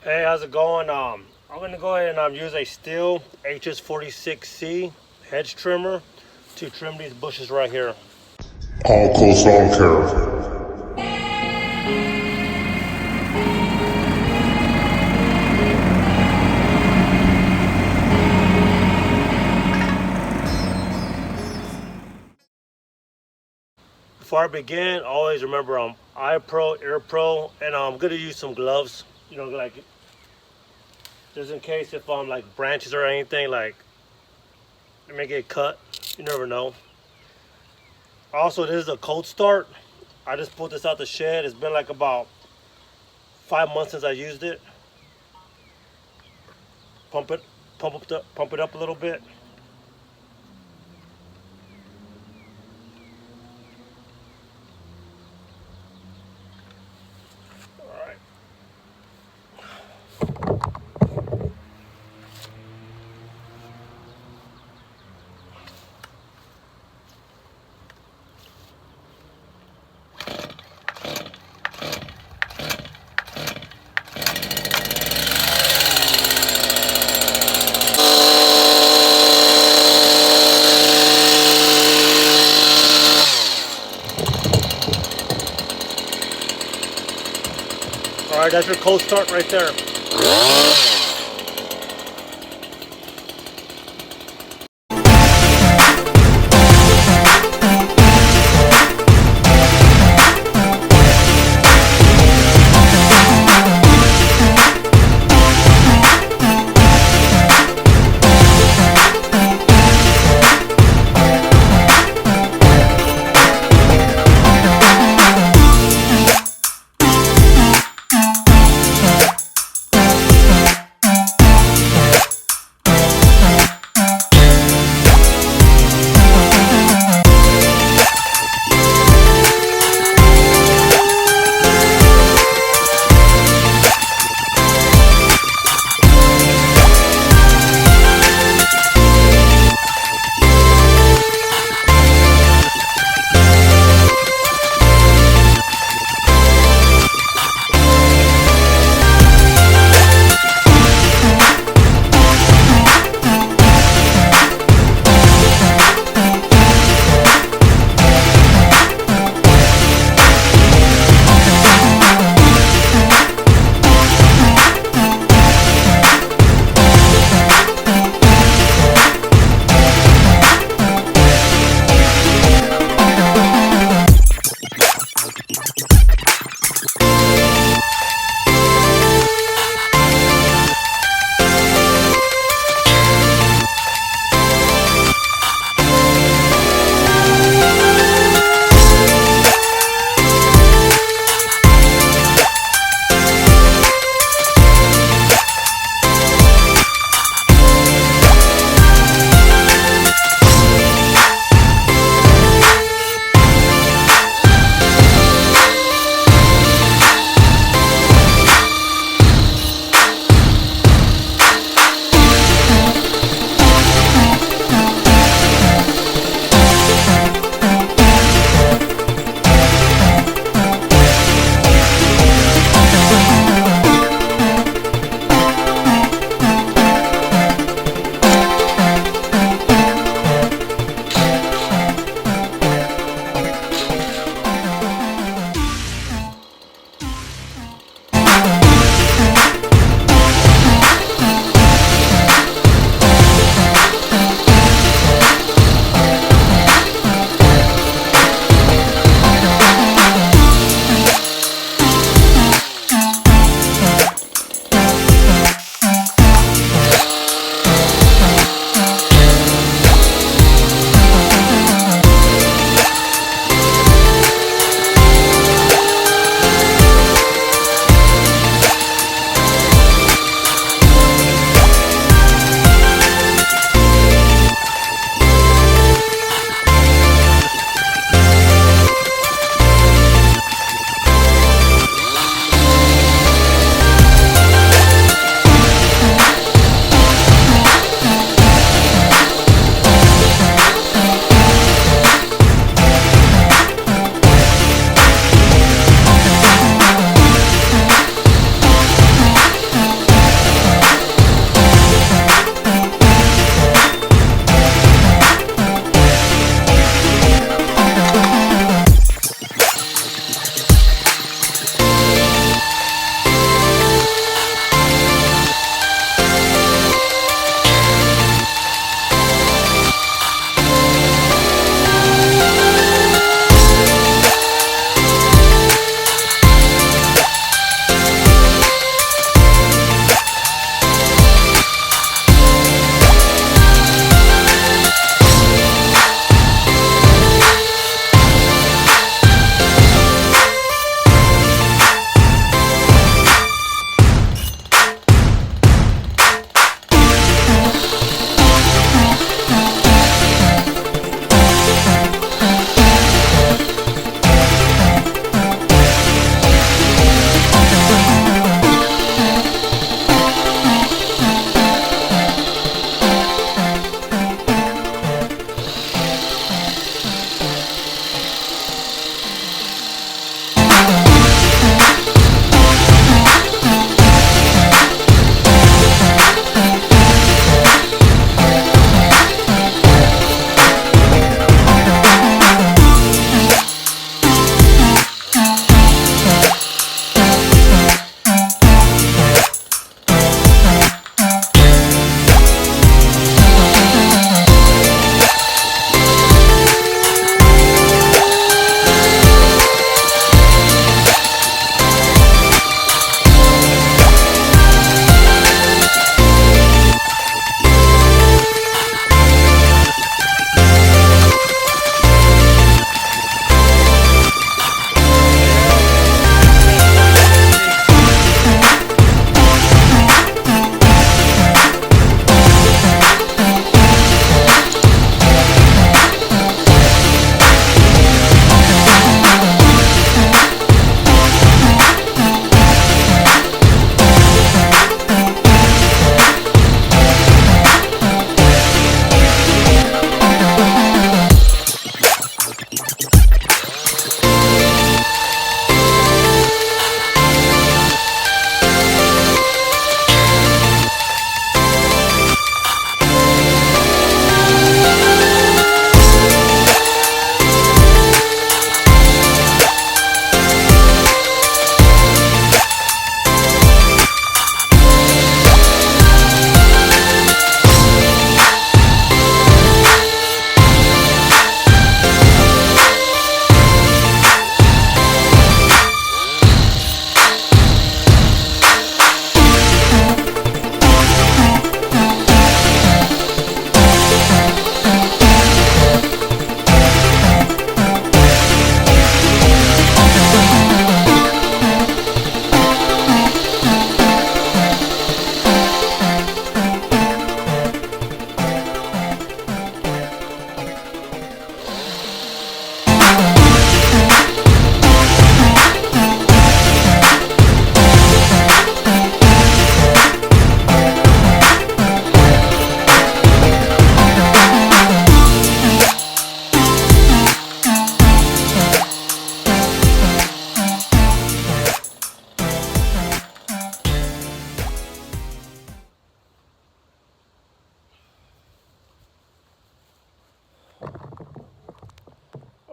Hey, how's it going? I'm gonna go ahead and use a Stihl HS 46C hedge trimmer to trim these bushes right here. AllCoastLawncare. Before I begin, always remember eye pro, ear pro, and I'm gonna use some gloves. You know, like just in case if like branches or anything, like it may get cut. You never know. Also, this is a cold start. I just pulled this out the shed. It's been like about 5 months since I used it. Pump it up a little bit. Alright, that's your cold start right there.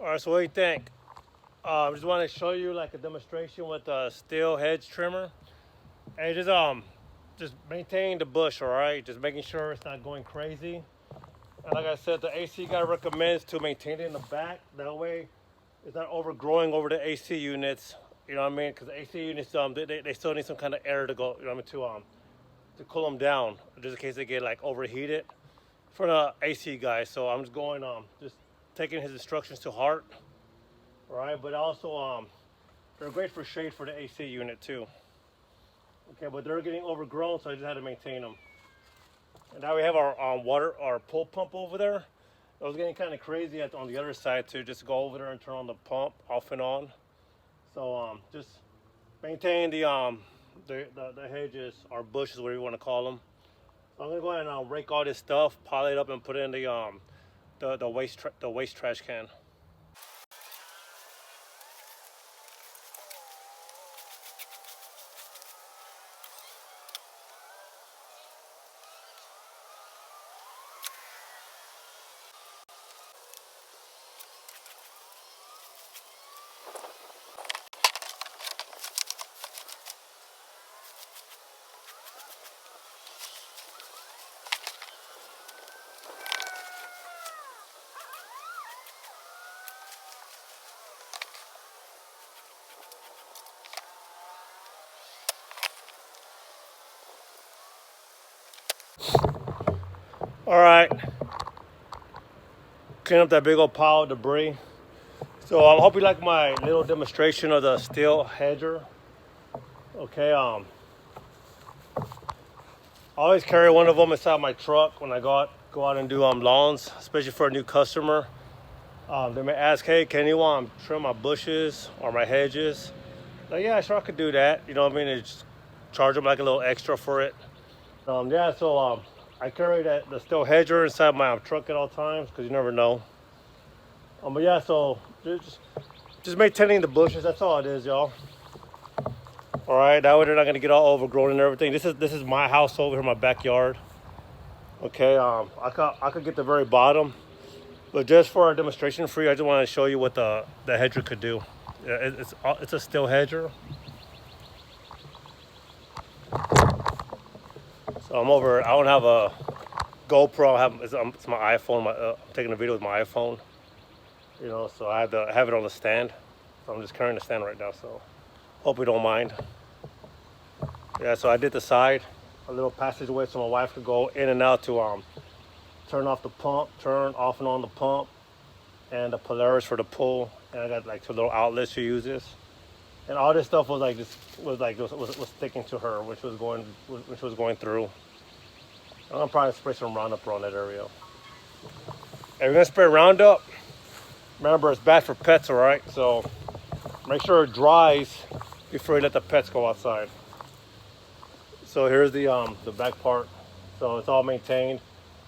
All right, so what do you think? I just want to show you like a demonstration with the Stihl hedge trimmer, and just maintain the bush, all right? Just making sure it's not going crazy. And like I said, the AC guy recommends to maintain it in the back. That way, it's not overgrowing over the AC units. You know what I mean? Because the AC units, they still need some kind of air to go. You know what I mean? To cool them down, just in case they get like overheated. For the AC guy, so I'm just going just taking his instructions to heart. All right, but also they're great for shade for the AC unit too. Okay, but they're getting overgrown, so I just had to maintain them. And now we have our our pull pump over there. It was getting kind of crazy on the other side too. Just go over there and turn on the pump off and on. So just maintain the hedges, or bushes, whatever you want to call them. So I'm gonna go ahead and rake all this stuff, pile it up, and put it in the waste trash can. All right, clean up that big old pile of debris. So I hope you like my little demonstration of the Stihl Hedger. Okay, I always carry one of them inside my truck when I go out and do lawns, especially for a new customer. They may ask, hey, can you trim my bushes or my hedges? Like, yeah, sure, I could do that. You know what I mean? And just charge them like a little extra for it. Yeah, so I carry the Stihl Hedger inside my truck at all times because you never know. But yeah, so just maintaining the bushes. That's all it is, y'all. All right, that way they're not gonna get all overgrown and everything. This is my house over here, my backyard. Okay, I could get the very bottom, but just for a demonstration for you, I just want to show you what the hedger could do. Yeah, it's a Stihl Hedger. So I'm over. I don't have a GoPro. It's my iPhone. I'm taking a video with my iPhone. You know, so I have it on the stand. So I'm just carrying the stand right now. So hope you don't mind. Yeah. So I did the side, a little passageway, so my wife could go in and out to turn off the pump, turn off and on the pump, and the Polaris for the pull. And I got like 2 little outlets she uses. And all this stuff was was sticking to her, which was going through. I'm gonna probably spray some Roundup around that area. If you're gonna spray Roundup, remember it's bad for pets, all right? So make sure it dries before you let the pets go outside. So here's the back part. So it's all maintained.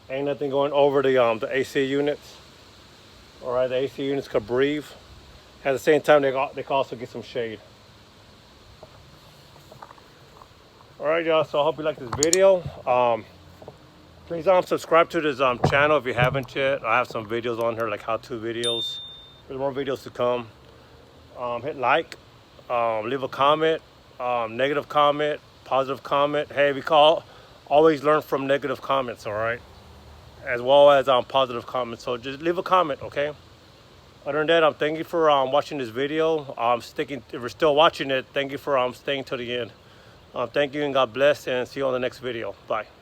Ain't nothing going over the AC units. All right, the AC units could breathe. At the same time, they can also get some shade. All right, y'all, so I hope you like this video. Please subscribe to this channel if you haven't yet. I have some videos on here, like how-to videos. There's more videos to come. Hit like, leave a comment, negative comment, positive comment. Hey, we always learn from negative comments, all right? As well as positive comments, so just leave a comment, okay? Other than that, thank you for watching this video. If you're still watching it, thank you for staying till the end. Thank you and God bless, and see you on the next video. Bye.